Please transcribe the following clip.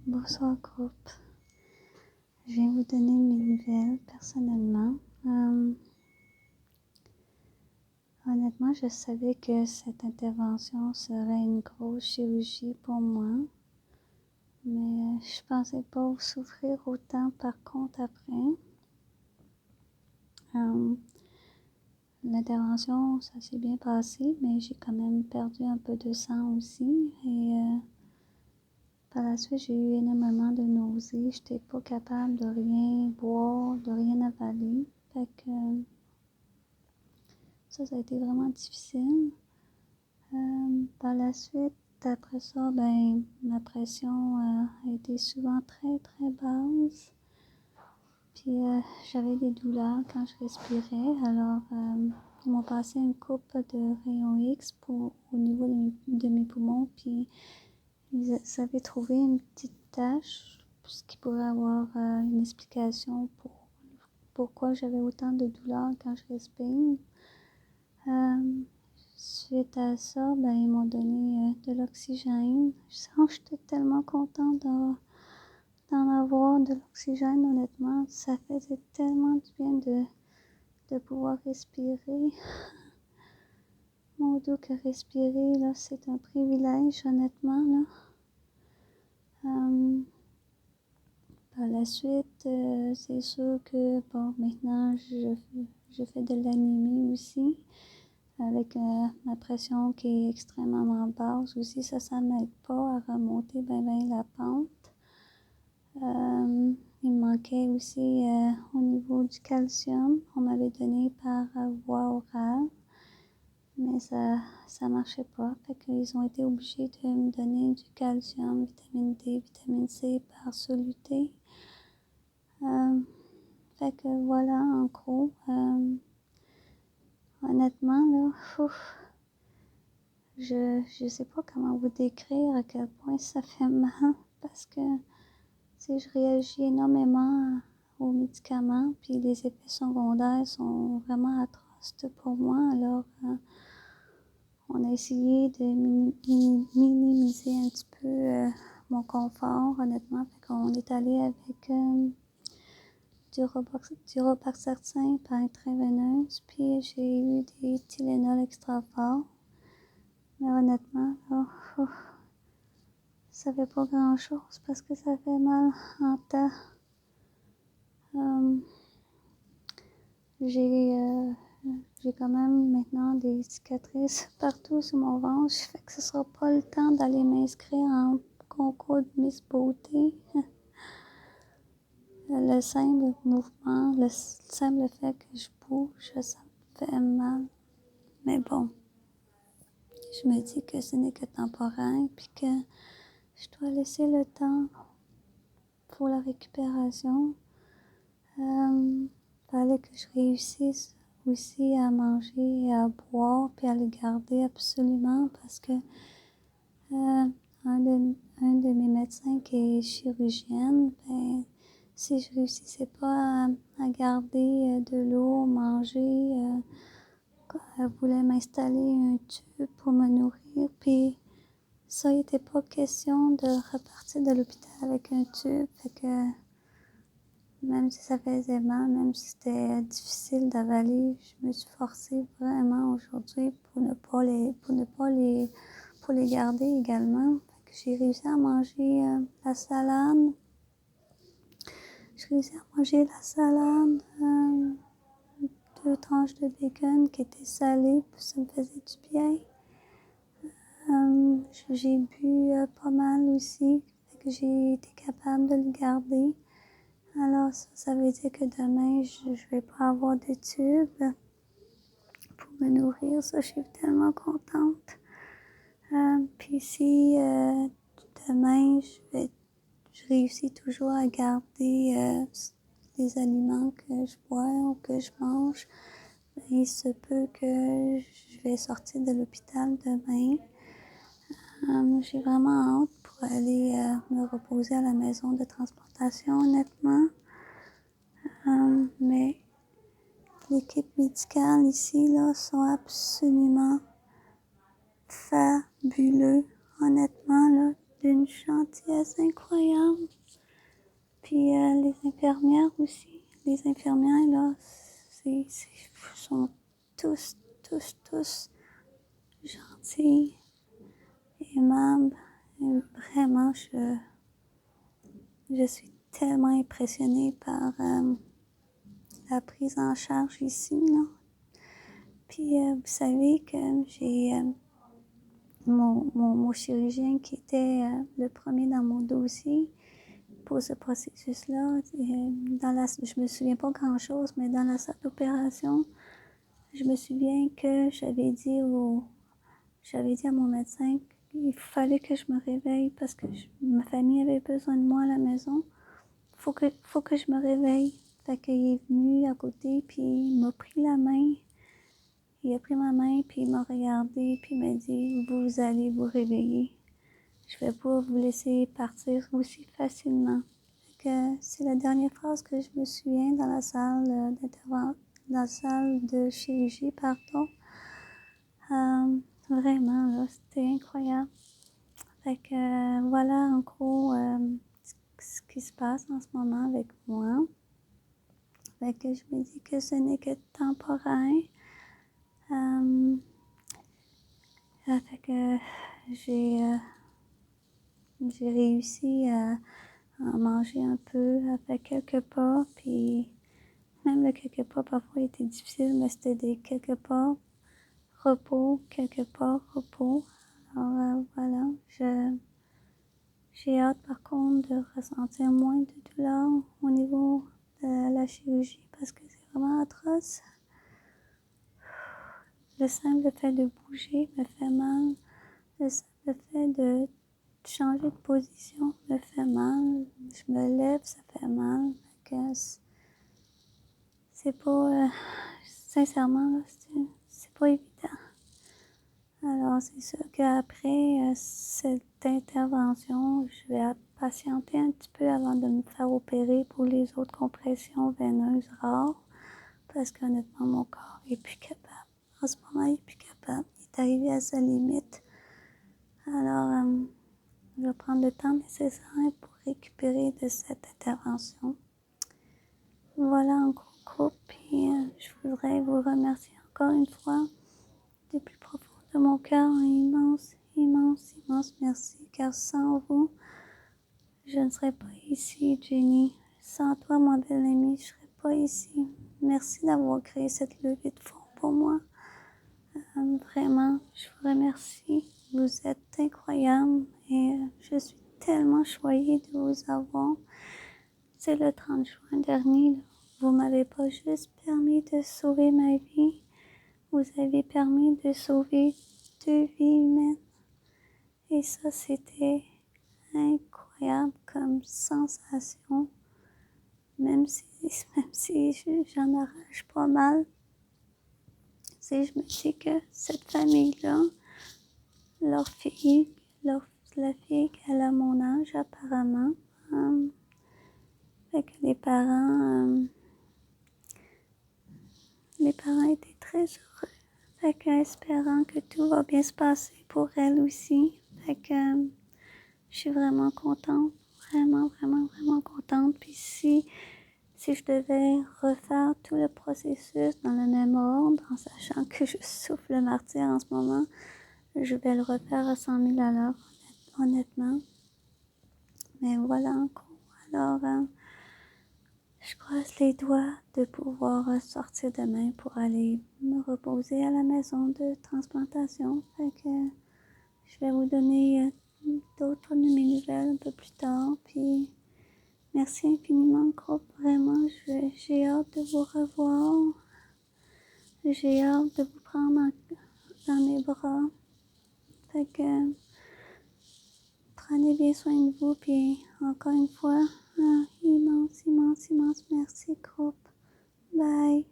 Bonsoir groupe. Je viens vous donner mes nouvelles personnellement. Honnêtement, je savais que cette intervention serait une grosse chirurgie pour moi, mais je pensais pas souffrir autant par contre après. L'intervention, ça s'est bien passé, mais j'ai quand même perdu un peu de sang aussi et par la suite, j'ai eu énormément de nausées. J'étais pas capable de rien boire, de rien avaler. Fait que ça a été vraiment difficile. Par la suite, après ça, ma pression a été souvent très, très basse. Puis j'avais des douleurs quand je respirais. Alors, ils m'ont passé une coupe de rayons X au niveau de mes poumons. Puis ils avaient trouvé une petite tache, ce qui pourrait avoir une explication pour pourquoi j'avais autant de douleurs quand je respire. Suite à ça, ils m'ont donné de l'oxygène. J'étais tellement contente d'en avoir de l'oxygène, honnêtement. Ça faisait tellement du bien de pouvoir respirer. Mon Dieu, que respirer, là, c'est un privilège, honnêtement, là. Par la suite, c'est sûr que, maintenant, je fais de l'anémie aussi, avec ma pression qui est extrêmement basse aussi. Ça m'aide pas à remonter la pente. Il me manquait aussi au niveau du calcium. On m'avait donné par voie orale, mais ça marchait pas. Fait qu'ils ont été obligés de me donner du calcium, vitamine D, vitamine C par soluté. Fait que voilà, en gros, honnêtement, là, je sais pas comment vous décrire à quel point ça fait mal, parce que, je réagis énormément aux médicaments, puis les effets secondaires sont vraiment atroces pour moi. Alors, on a essayé de minimiser un petit peu mon confort, honnêtement. Fait qu'on est allé avec du Robaxacin par intraveineuse, puis j'ai eu des Tylenol extra forts. Mais honnêtement, là, ça fait pas grand chose parce que ça fait mal en temps. J'ai quand même maintenant des cicatrices partout sur mon ventre. Fait que ce sera pas le temps d'aller m'inscrire en concours de Miss Beauté. Le simple mouvement, le simple fait que je bouge, ça me fait mal. Mais bon, je me dis que ce n'est que temporaire, puis que je dois laisser le temps pour la récupération. Fallait que je réussisse aussi à manger et à boire, puis à le garder absolument, parce que un de mes médecins qui est chirurgienne, si je réussissais pas à garder de l'eau, manger, elle voulait m'installer un tube pour me nourrir, puis ça, il n'était pas question de repartir de l'hôpital avec un tube, fait que même si ça faisait mal, même si c'était difficile d'avaler, je me suis forcée vraiment aujourd'hui pour les garder également. Fait que j'ai réussi à manger la salade. J'ai réussi à manger la salade, 2 tranches de bacon qui étaient salées, puis ça me faisait du bien. J'ai bu pas mal aussi, fait que j'ai été capable de le garder. Alors ça veut dire que demain, je vais pas avoir de tube pour me nourrir. Ça, je suis tellement contente. Puis si demain, je réussis toujours à garder les aliments que je bois ou que je mange, il se peut que je vais sortir de l'hôpital demain. J'ai vraiment hâte pour aller me reposer à la maison de transplantation, honnêtement. Mais l'équipe médicale ici, là, sont absolument fabuleux. Honnêtement, là, d'une gentillesse incroyable. Puis les infirmières aussi. Les infirmières, là, sont tous gentils, aimables. Et vraiment, je suis tellement impressionnée par la prise en charge ici, là. Puis, vous savez que j'ai mon chirurgien qui était le premier dans mon dossier pour ce processus-là. Je me souviens pas grand-chose, mais dans la salle d'opération, je me souviens que j'avais dit à mon médecin qu'il fallait que je me réveille parce que ma famille avait besoin de moi à la maison. Faut que je me réveille. Fait qu'il est venu à côté, puis il m'a pris la main. Il a pris ma main, puis il m'a regardé, puis il m'a dit « Vous allez vous réveiller. Je vais pas vous laisser partir aussi facilement. » C'est la dernière phrase que je me souviens dans la salle de chirurgie, pardon. Vraiment, là, c'était incroyable. Fait que voilà en gros ce qui se passe en ce moment avec moi. Fait que je me dis que ce n'est que temporaire. Fait que j'ai réussi à manger un peu avec quelques pas, puis même le quelques pas parfois était difficile, mais c'était des quelques pas repos, quelques pas repos. Alors voilà, j'ai hâte par contre de ressentir moins de douleur au niveau de la chirurgie parce que c'est vraiment atroce. Le simple fait de bouger me fait mal. Le simple fait de changer de position me fait mal. Je me lève, ça fait mal. C'est pas... sincèrement, c'est pas évident. Alors, c'est sûr qu'après cette intervention, je vais patienter un petit peu avant de me faire opérer pour les autres compressions veineuses rares. Parce qu'honnêtement, mon corps est plus capable. En ce moment, il est plus capable. Il est arrivé à sa limite. Alors, je vais prendre le temps nécessaire pour récupérer de cette intervention. Voilà en gros groupe. Puis, je voudrais vous remercier encore une fois du plus profond de mon cœur. Un immense, immense, immense merci. Car sans vous, je ne serais pas ici, Jenny. Sans toi, mon bel ami, je ne serais pas ici. Merci d'avoir créé cette levée de fonds pour moi. Vraiment, je vous remercie. Vous êtes incroyable et je suis tellement choyée de vous avoir. C'est le 30 juin dernier. Vous m'avez pas juste permis de sauver ma vie. Vous avez permis de sauver 2 vies humaines. Et ça, c'était incroyable comme sensation. Même si j'en arrache pas mal. Je me dis que cette famille-là, la fille qu'elle a mon âge apparemment, fait que les parents étaient très heureux. Fait que espérant que tout va bien se passer pour elle aussi. Fait que je suis vraiment contente, vraiment, vraiment, vraiment contente. Puis si je devais refaire tout le processus dans le même ordre, en sachant que je souffre le martyre en ce moment, je vais le refaire à 100 000 à l'heure, honnêtement. Mais voilà encore. Alors, je croise les doigts de pouvoir sortir demain pour aller me reposer à la maison de transplantation. Fait que je vais vous donner d'autres de mes nouvelles un peu plus tard. Puis merci infiniment, groupe. Vraiment, j'ai hâte de vous revoir. J'ai hâte de vous prendre dans mes bras. Fait que prenez bien soin de vous. Puis encore une fois, immense, immense, immense merci, groupe. Bye.